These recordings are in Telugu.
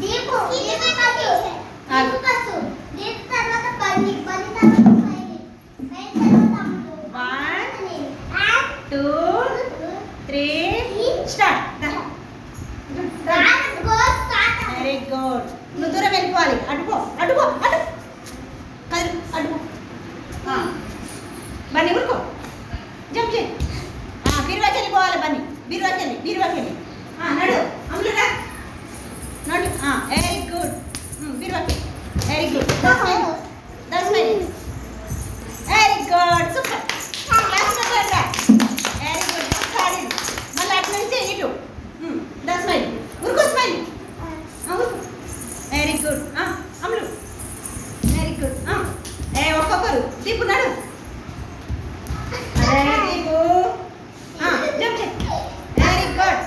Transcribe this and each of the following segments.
దీపు దీపు కసు దీపు తర్వాత బన్ని బన్ని తర్వాత ఫైల్ ఫైల్ తర్వాత అమ్ములు 1 2 3 స్టార్ట్ వెరీ గుడ్ నువ్వు దూరం వెళ్ళిపోవాలి అడుగో అడుగో అటు కదులు అడుగు బన్నీ ఊరుకో జంప్ చేయి బీరువాకి వెళ్ళిపోవాలి బన్నీ బీరువాకి వెళ్ళి నడు అమ్ములురా నడు వెరీ గుడ్ బీరువాకి వెరీ గుడ్ దస్ minus very good super class రా వెరీ గుడ్ సారీ మళ్ళీ అటు నుంచి ఇటు దస్ మైనస్ ఊరుకో smile very good Ammulu very good ఒక్కొక్కరు దీపు నడు అరే దీపు జంప్ చేయి వెరీ గుడ్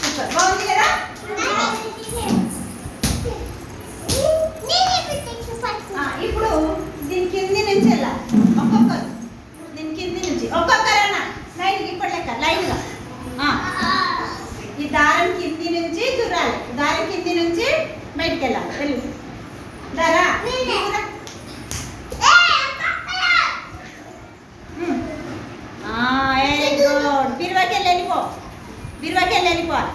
సూపర్ బాగుంది కదా ఇప్పుడు దీని కింది నుంచి వెళ్ళాలి ఒక్కొక్కరు దీని కింది నుంచి ఒక్కొక్కరన్నా లైన్ ఇప్పుడు లెక్క లైన్గా ఈ దారం కింది నుంచి దూరాలి దారం కింది నుంచి బయటికి వెళ్ళాలి వెళ్ళు దారా వెరీ గుడ్ బీరువాకి వెళ్ళిపోవాలి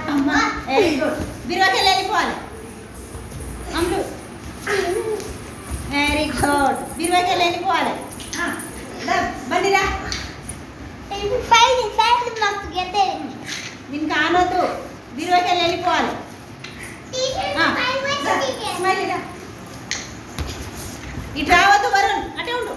అమ్మా వెరీ గుడ్ బీరువాకి వెళ్ళిపోవాలి అమ్ములు వెరీ గుడ్ బీరువాకి వెళ్ళిపోవాలి బండిరా దీనికి ఆనొద్దు బీరువాకి వెళ్ళిపోవాలి ఇటు రావద్దు వరుణ్ అటే ఉండు